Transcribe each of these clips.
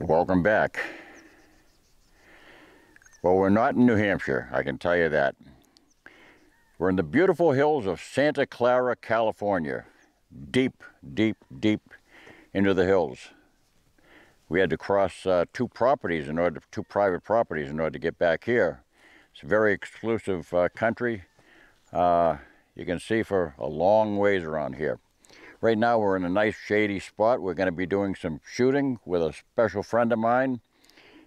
Welcome back. Well, we're not in New Hampshire, I can tell you that. We're in the beautiful hills of Santa Clara, California. Deep, deep, deep into the hills. We had to cross two private properties in order to get back here. It's a very exclusive country. You can see for a long ways around here. Right now we're in a nice shady spot. We're going to be doing some shooting with a special friend of mine.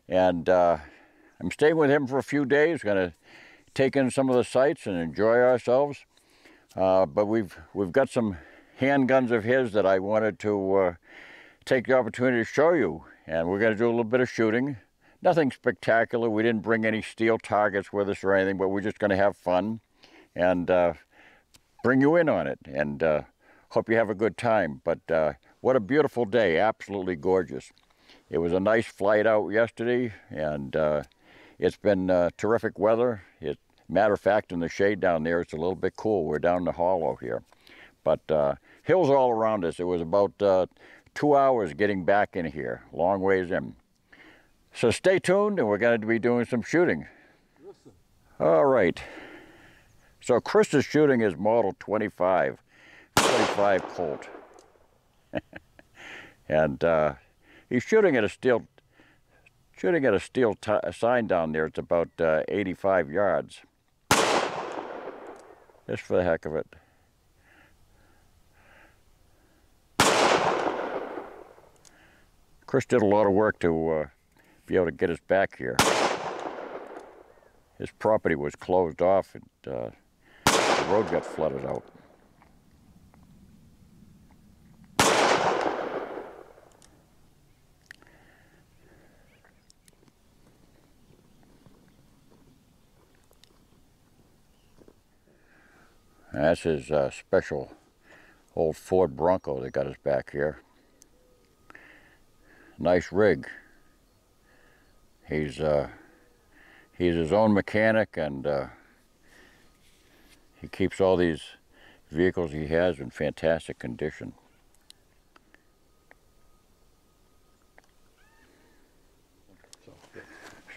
And I'm staying with him for a few days. Going to take in some of the sights and enjoy ourselves. But we've got some handguns of his that I wanted to take the opportunity to show you. And we're going to do a little bit of shooting. Nothing spectacular. We didn't bring any steel targets with us or anything, but we're just going to have fun and bring you in on it. And hope you have a good time. But what a beautiful day. Absolutely gorgeous. It was a nice flight out yesterday, and it's been terrific weather. Matter of fact, in the shade down there, it's a little bit cool. We're down the hollow here. But hills all around us. It was about 2 hours getting back in here, long ways in. So stay tuned, and we're going to be doing some shooting. Listen. All right. So Chris is shooting his Model 25 Colt. And he's shooting at a steel sign down there. It's about 85 yards. Just for the heck of it. Chris did a lot of work to be able to get us back here. His property was closed off, and the road got flooded out. That's his special old Ford Bronco that got us back here. Nice rig. He's his own mechanic, and he keeps all these vehicles he has in fantastic condition.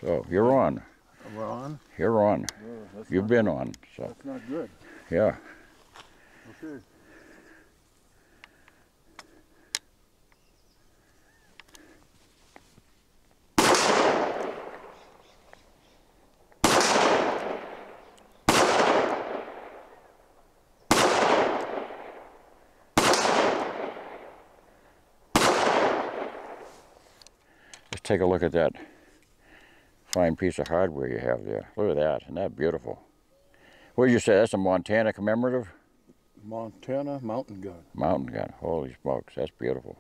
So you're on. We're on? You're on. Oh, You've been on. So that's not good. yeah. Okay. Let's take a look at that fine piece of hardware you have there. Look at that. Isn't that beautiful? What did you say? That's a Montana commemorative? Montana mountain gun. Mountain gun. Holy smokes. That's beautiful.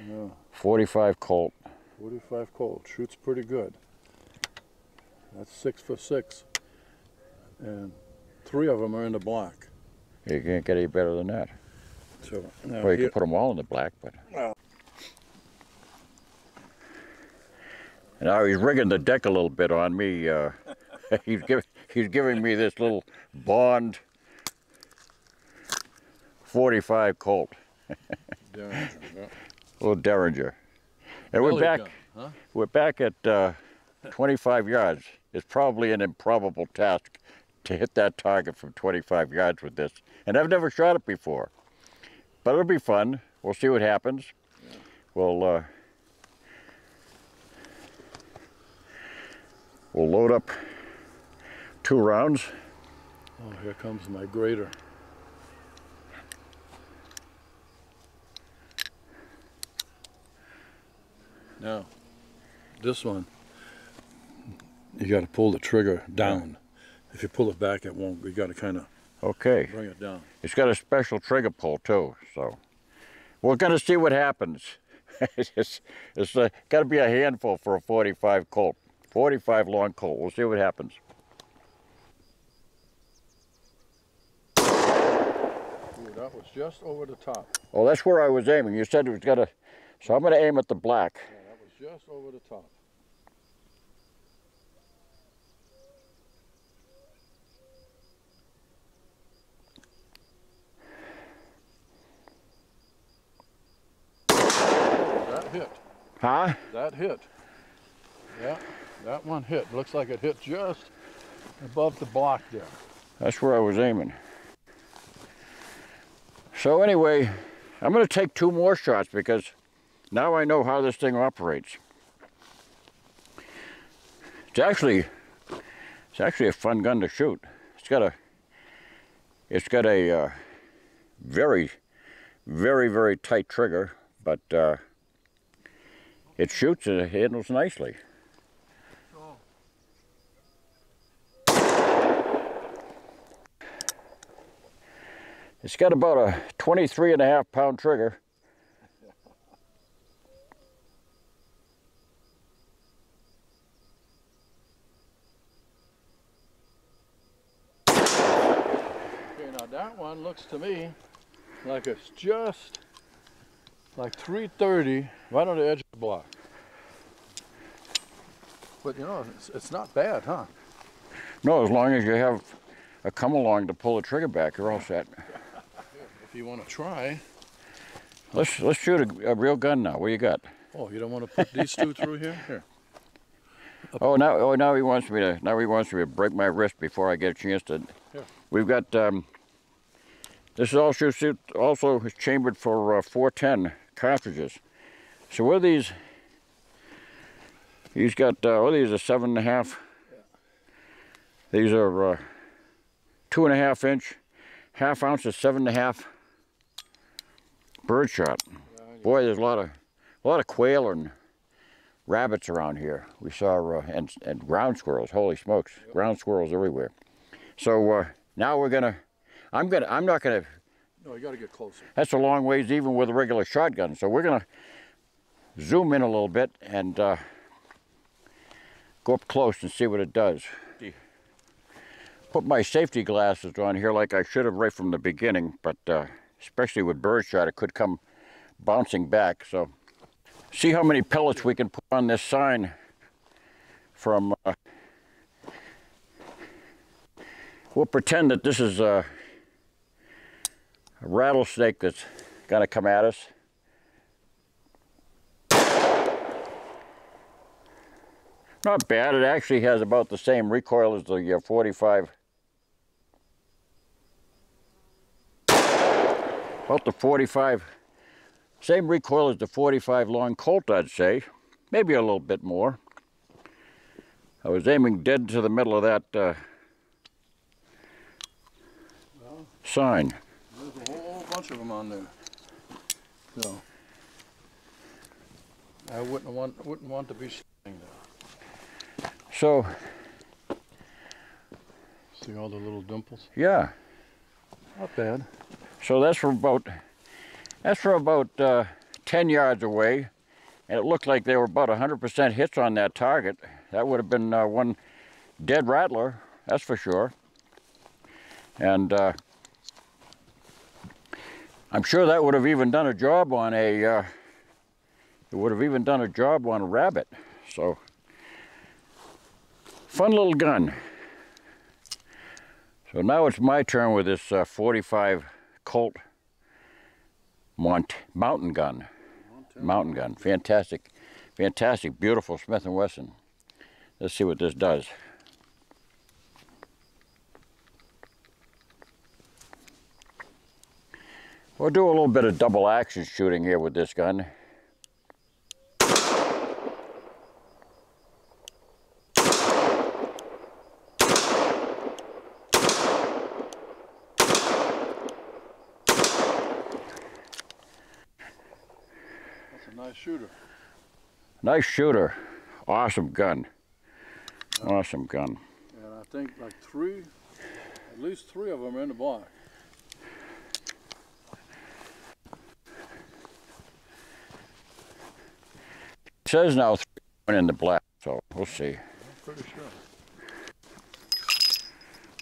Yeah. 45 Colt. 45 Colt. Shoots pretty good. That's 6'6", and 3 of them are in the black. You can't get any better than that. So now Well, you can put them all in the black, but... Well. Now he's rigging the deck a little bit on me. He's giving me this little Bond 45 Colt. Derringer, yeah. Little Derringer. And we're back. Gun, huh? We're back at 25 yards. It's probably an improbable task to hit that target from 25 yards with this. And I've never shot it before. But it'll be fun. We'll see what happens. Yeah. We'll load up 2 rounds. Oh, here comes my grader. Now, this one, you got to pull the trigger down. If you pull it back, it won't. You got to kind of bring it down. It's got a special trigger pull too, so we're going to see what happens. it's got to be a handful for a 45 Colt. 45 long Colt. We'll see what happens. Ooh, that was just over the top. Oh, that's where I was aiming. You said it was got to... So I'm going to aim at the black. Yeah, that was just over the top. That hit. Huh? That hit. Yeah, that one hit. Looks like it hit just above the block there. That's where I was aiming. So anyway, I'm going to take 2 more shots because now I know how this thing operates. It's actually a fun gun to shoot. It's got a very, very, very tight trigger, but it shoots and it handles nicely. It's got about a 23.5-pound trigger. Okay, now that one looks to me like it's just like 330 right on the edge of the block. But you know, it's not bad, huh? No, as long as you have a come along to pull the trigger back, you're all set. If you want to try. Let's shoot a real gun now. What do you got? Oh, you don't want to put these 2 through here? Here. Now he wants me to break my wrist before I get a chance to. Here. We've got this is also is chambered for 410 cartridges. So what are these? He's got these are 7.5. Yeah. These are 2.5 inch, half ounce of 7.5 birdshot. Boy, there's a lot of quail and rabbits around here. We saw and ground squirrels. Holy smokes, yep. Ground squirrels everywhere. So now I'm not gonna. No, you got to get closer. That's a long ways even with a regular shotgun. So we're gonna zoom in a little bit and go up close and see what it does. Put my safety glasses on here like I should have right from the beginning, but especially with birdshot, it could come bouncing back. So see how many pellets we can put on this sign from, we'll pretend that this is a rattlesnake that's gonna come at us. Not bad, it actually has about the same recoil as the 45. About the 45, same recoil as the 45 long Colt, I'd say. Maybe a little bit more. I was aiming dead to the middle of that sign. There's a whole bunch of them on there. So I wouldn't want to be sitting there. So see all the little dimples? Yeah. Not bad. So that's for about 10 yards away, and it looked like they were about 100% hits on that target. That would have been one dead rattler, that's for sure. And I'm sure that would have even done a job on a rabbit. So fun little gun. So now it's my turn with this 45 Colt mountain gun. Fantastic, beautiful Smith & Wesson. Let's see what this does. We'll do a little bit of double action shooting here with this gun. Shooter. Nice shooter. Awesome gun. Awesome gun. And I think like at least three of them are in the block. It says now 3 went in the black, so we'll see. I'm pretty sure.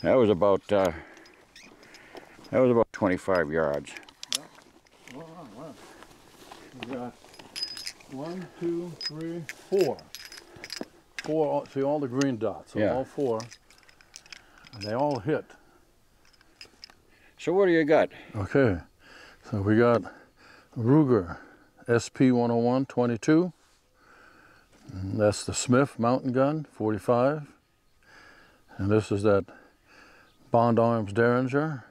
That was about 25 yards. Yeah. Wow. We got 1, 2, 3, 4. See all the green dots, so yeah. All 4, and they all hit. So what do you got? Okay, so we got Ruger SP 101 22, And that's the Smith mountain gun, 45. And this is that Bond Arms Derringer.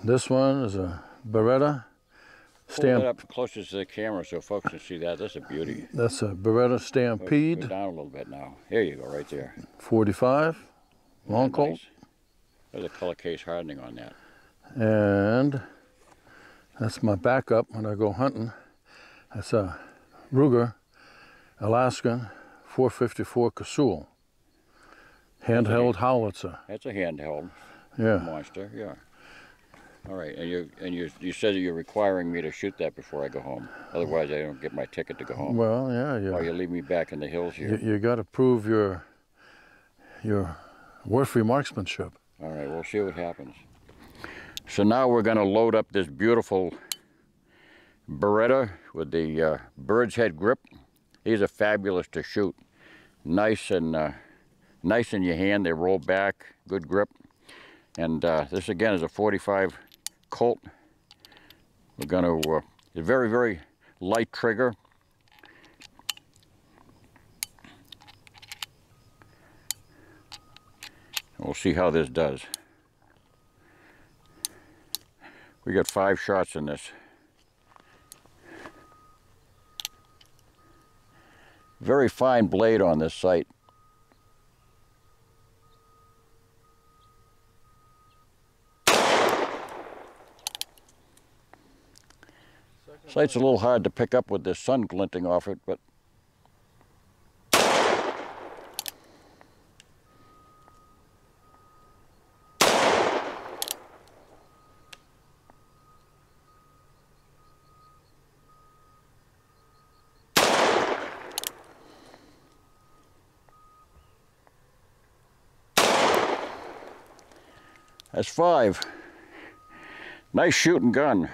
This one is a Beretta Pull it up closer to the camera so folks can see that. That's a beauty. That's a Beretta Stampede. Go down a little bit now. Here you go, right there. 45, long Colt. Nice. There's a color case hardening on that. And that's my backup when I go hunting. That's a Ruger Alaskan 454 Casull. Handheld howitzer. That's a handheld monster, yeah. All right, and you said that you're requiring me to shoot that before I go home. Otherwise, I don't get my ticket to go home. Well, yeah. Or you leave me back in the hills here. You got to prove your worthy marksmanship. All right, we'll see what happens. So now we're going to load up this beautiful Beretta with the bird's head grip. These are fabulous to shoot. Nice in your hand. They roll back, good grip. And this again is a 45 Colt. We're going to a very, very light trigger. We'll see how this does. We got 5 shots in this. Very fine blade on this sight. Sight's a little hard to pick up with this sun glinting off it, but that's 5. Nice shooting gun.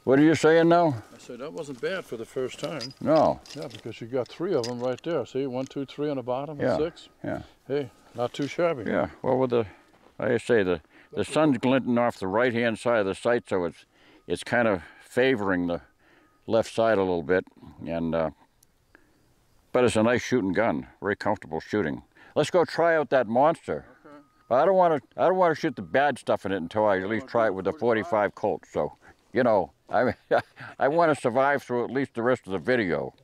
What are you saying now? I said that wasn't bad for the first time. No. Yeah, because you got 3 of them right there. See, 1, 2, 3 on the bottom, and 6. Yeah. Hey, not too shabby. Yeah. Well, with like I say, the sun's glinting off the right-hand side of the sight, so it's kind of favoring the left side a little bit, and but it's a nice shooting gun. Very comfortable shooting. Let's go try out that monster. Okay. But I don't want to shoot the bad stuff in it until I at least try it with the 45 Colt. So, you know, I want to survive through at least the rest of the video.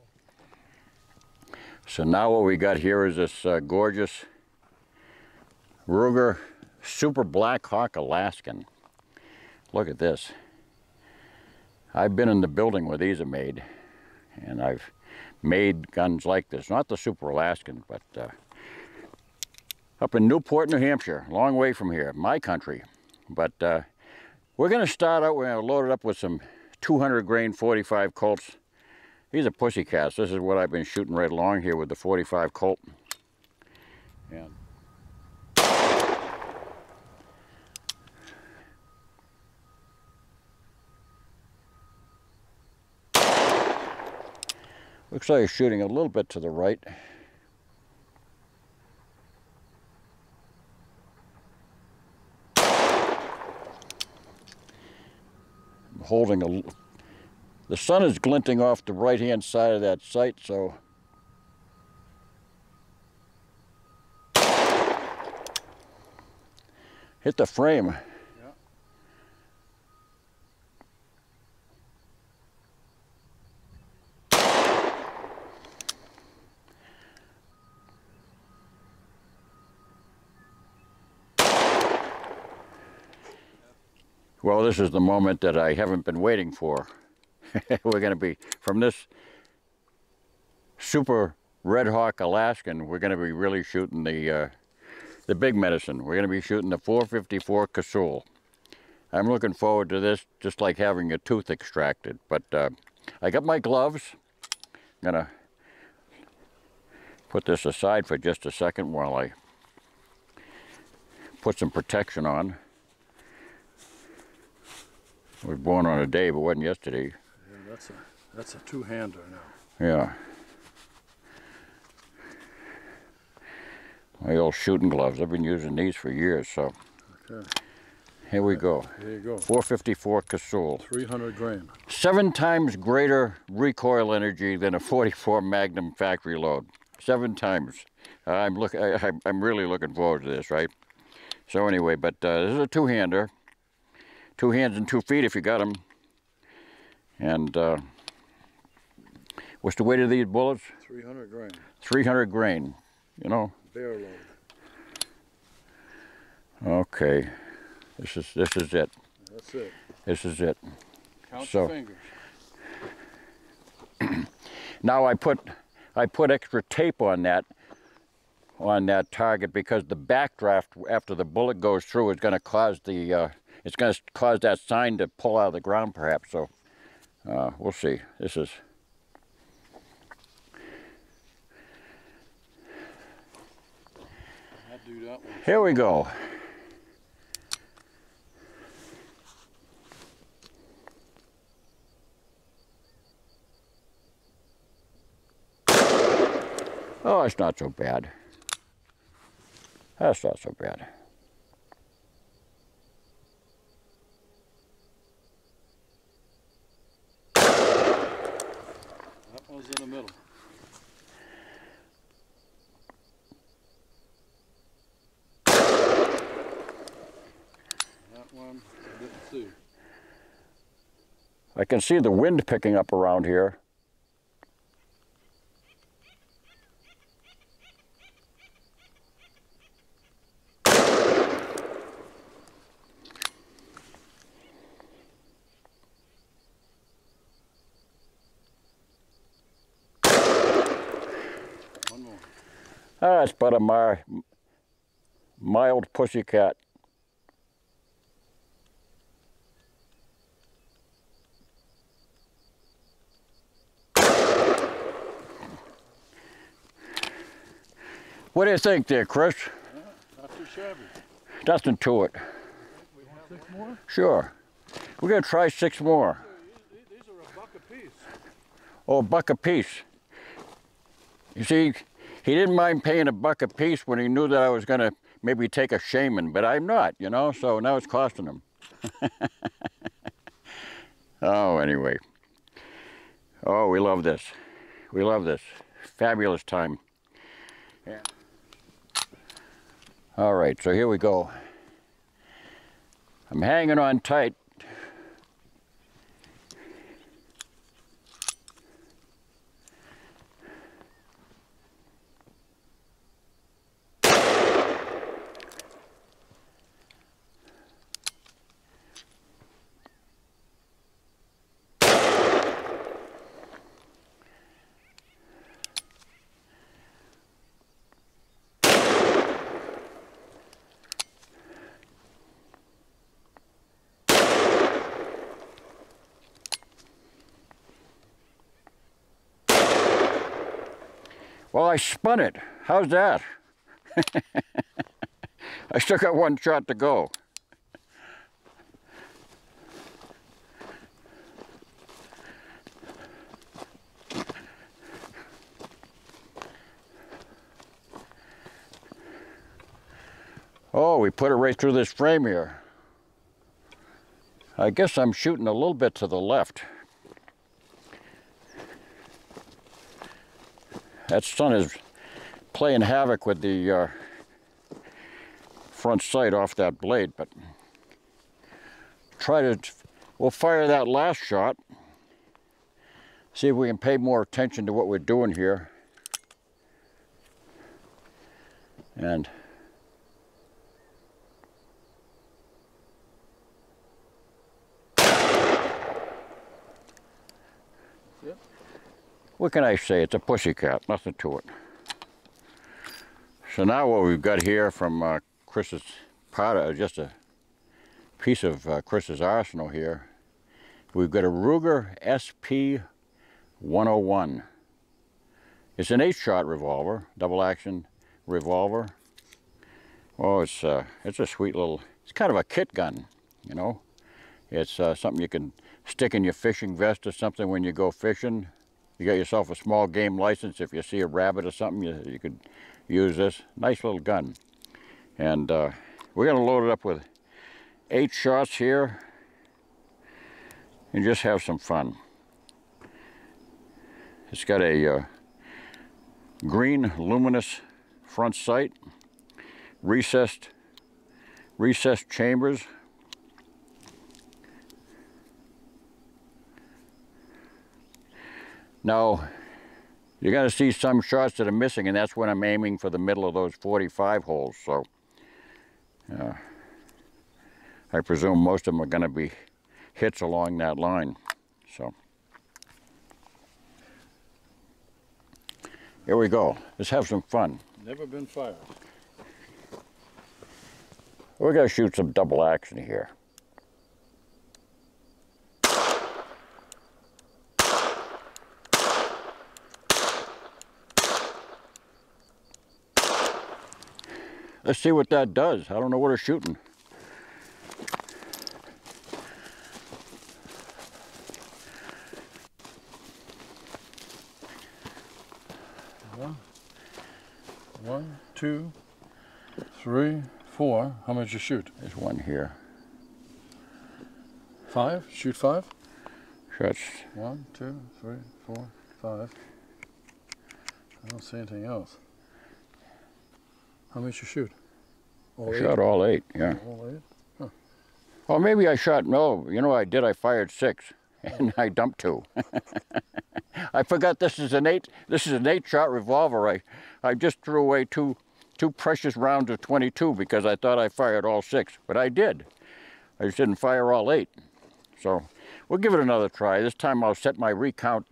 So now what we got here is this gorgeous Ruger Super Redhawk Alaskan. Look at this. I've been in the building where these are made, and I've made guns like this. Not the Super Alaskan, but up in Newport, New Hampshire, a long way from here, my country. But we're going to start out, we're going to load it up with some 200 grain 45 Colts. These are pussycats. This is what I've been shooting right along here with the 45 Colt. And looks like it's shooting a little bit to the right. Holding the sun is glinting off the right-hand side of that sight, so hit the frame. Yeah. Well, this is the moment that I haven't been waiting for. We're going to be, from this Super Redhawk Alaskan, we're going to be really shooting the big medicine. We're going to be shooting the 454 Casull. I'm looking forward to this, just like having a tooth extracted. But I got my gloves. I'm going to put this aside for just a second while I put some protection on. We were born on a day, but wasn't yesterday. Yeah, that's a two-hander now. Yeah. My old shooting gloves. I've been using these for years, so. Okay. Here we go. There you go. 454 Casull. 300 grain. 7 times greater recoil energy than a 44 Magnum factory load. 7 times. I'm really looking forward to this, right? So anyway, but this is a two-hander. 2 hands and 2 feet if you got them. And what's the weight of these bullets? 300 grain. 300 grain. You know. Bare load. Okay. This is it. That's it. This is it. Count your fingers. Now I put extra tape on that target because the backdraft after the bullet goes through is going to cause that sign to pull out of the ground perhaps. So we'll see. This is. I'd do that one. Here we go. Oh, it's not so bad. That's not so bad. That one's in the middle. That one, I didn't see. I can see the wind picking up around here. That's but a mild pussycat. What do you think there, Chris? Not too shabby. Nothing to it. We have 6 more? Sure. We're going to try 6 more. These are $1 a piece. Oh, $1 a piece. You see, he didn't mind paying $1 a piece when he knew that I was going to maybe take a shaman, but I'm not, you know, so now it's costing him. Oh, anyway. Oh, we love this. We love this. Fabulous time. Yeah. All right, so here we go. I'm hanging on tight. Well, I spun it. How's that? I still got 1 shot to go. Oh, we put it right through this frame here. I guess I'm shooting a little bit to the left. That sun is playing havoc with the front sight off that blade, but we'll fire that last shot, see if we can pay more attention to what we're doing here. And what can I say? It's a pussycat, nothing to it. So now what we've got here from Chris's part, just a piece of Chris's arsenal here. We've got a Ruger SP 101. It's an 8-shot revolver, double action revolver. Oh, it's a sweet little, it's kind of a kit gun, you know. It's something you can stick in your fishing vest or something when you go fishing. You got yourself a small game license. If you see a rabbit or something, you could use this. Nice little gun. And we're going to load it up with 8 shots here and just have some fun. It's got a green luminous front sight, recessed chambers. Now, you're going to see some shots that are missing, and that's when I'm aiming for the middle of those 45 holes. So, I presume most of them are going to be hits along that line. So, here we go. Let's have some fun. Never been fired. We're going to shoot some double action here. Let's see what that does. I don't know what it's shooting. One, 2, 3, 4. How much you shoot? There's one here. 5? Shoot 5? Shots. 1, 2, 3, 4, 5. I don't see anything else. How much you shoot? I shot all 8, yeah. All 8? Huh. Oh, maybe I shot, no, you know what I did? I fired 6 and I dumped 2. I forgot this is an 8-shot revolver. I just threw away two precious rounds of 22 because I thought I fired all 6, but I did. I just didn't fire all 8. So we'll give it another try. This time I'll set my recount,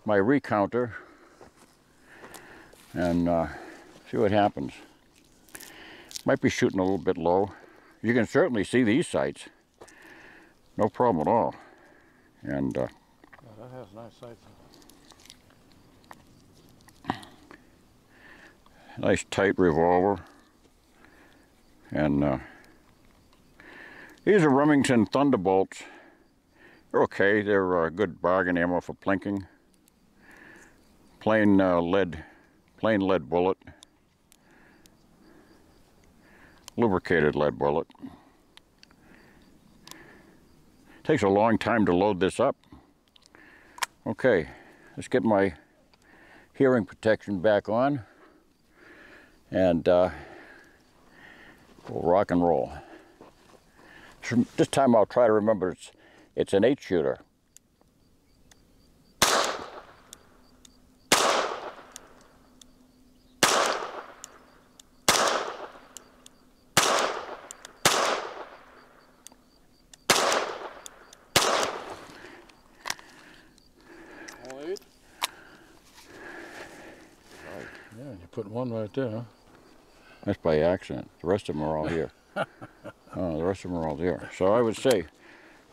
my recounter, and see what happens. Might be shooting a little bit low. You can certainly see these sights. No problem at all. And that has nice sights. Nice tight revolver. And these are Remington Thunderbolts. They're okay. They're a good bargain ammo for plinking. Plain lead bullet. Lubricated lead bullet. Takes a long time to load this up. Okay, let's get my hearing protection back on, and we'll rock and roll. This time I'll try to remember it's an 8-shooter. Yeah, you put one right there, huh? That's by accident. The rest of them are all here. The rest of them are all there. So I would say,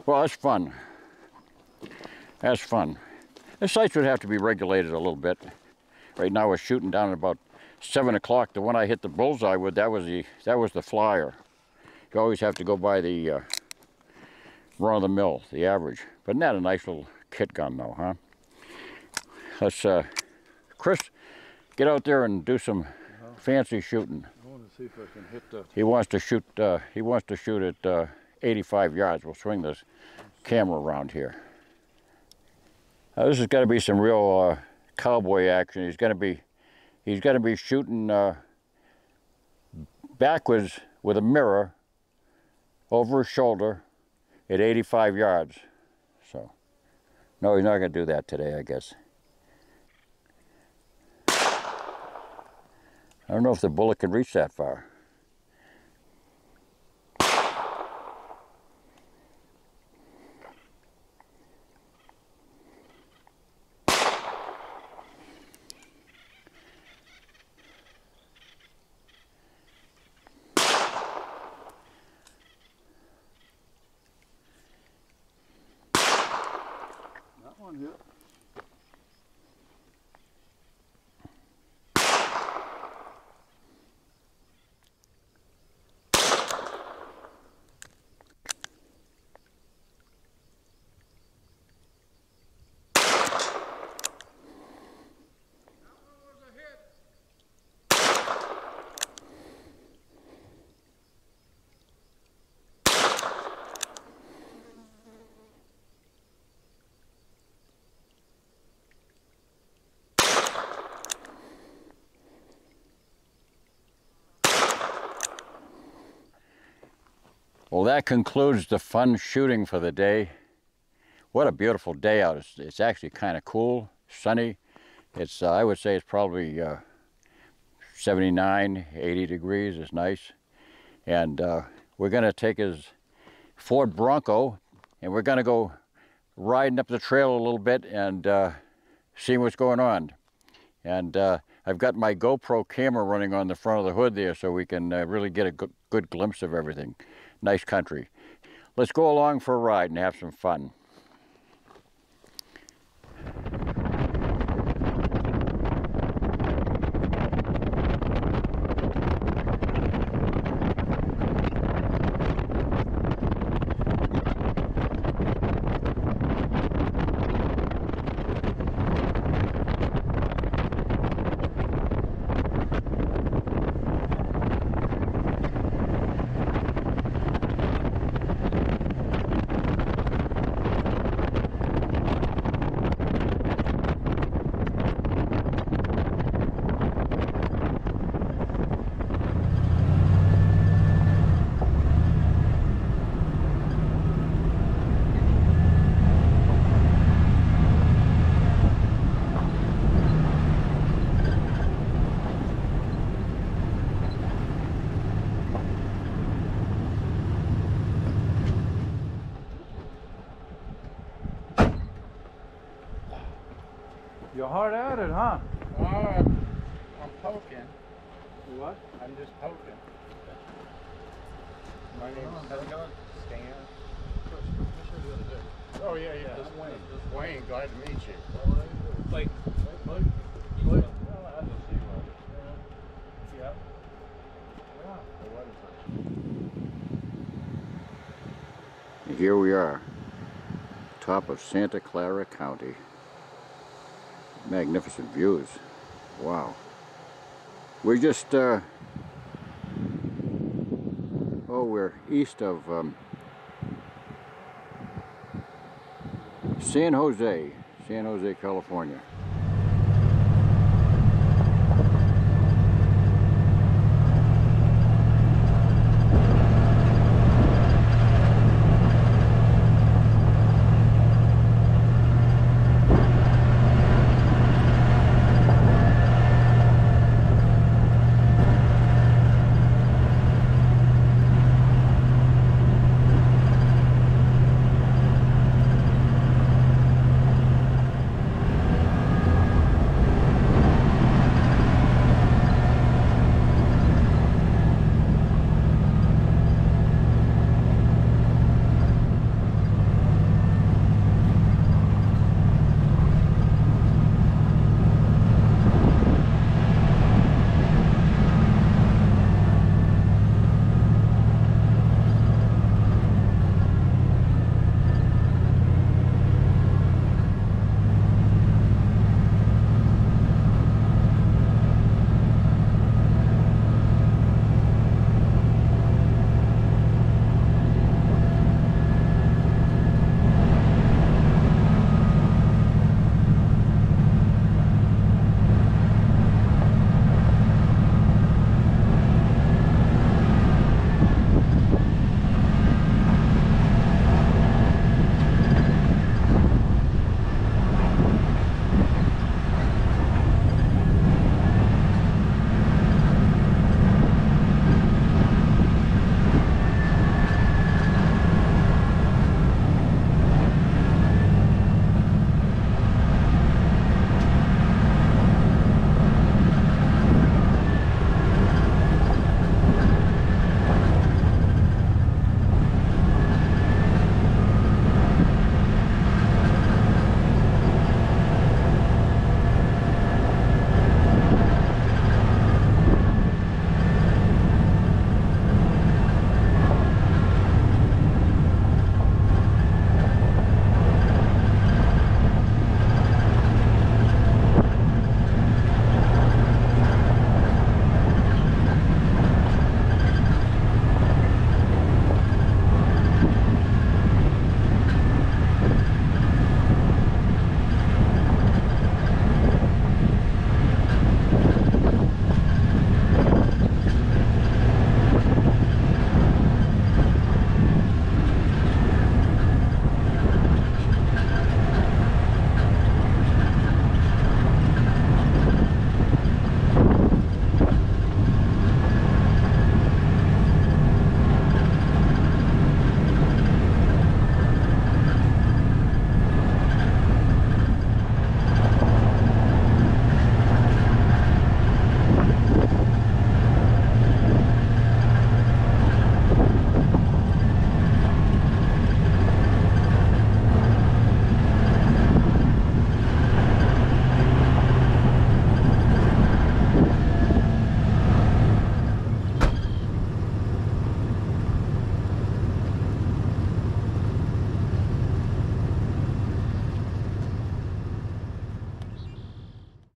well, that's fun. That's fun. The sights would have to be regulated a little bit. Right now we're shooting down at about 7 o'clock. The one I hit the bullseye with, that was the flyer. You always have to go by the run-of-the-mill, the average. But isn't that a nice little kit gun, though, huh? Let's, Chris, get out there and do some fancy shooting. I want to see if I can hit that. He wants to shoot. He wants to shoot at 85 yards. We'll swing this camera around here. This has got to be some real cowboy action. He's going to be shooting backwards with a mirror over his shoulder at 85 yards. So, no, he's not going to do that today, I guess. I don't know if the bullet can reach that far. That one hit. Well, that concludes the fun shooting for the day. What a beautiful day out. It's actually kind of cool, sunny. It's I would say it's probably 79, 80 degrees. It's nice. And we're going to take his Ford Bronco, and we're going to go riding up the trail a little bit and see what's going on. And I've got my GoPro camera running on the front of the hood there so we can really get a good glimpse of everything. Nice country. Let's go along for a ride and have some fun. You're hard at it, huh? I'm poking. What? I'm just poking. My name's Stan. Oh yeah. This Wayne. Wayne, glad to meet you. Like, Yeah. And here we are, top of Santa Clara County. Magnificent views. Wow. We're just, we're east of San Jose, California.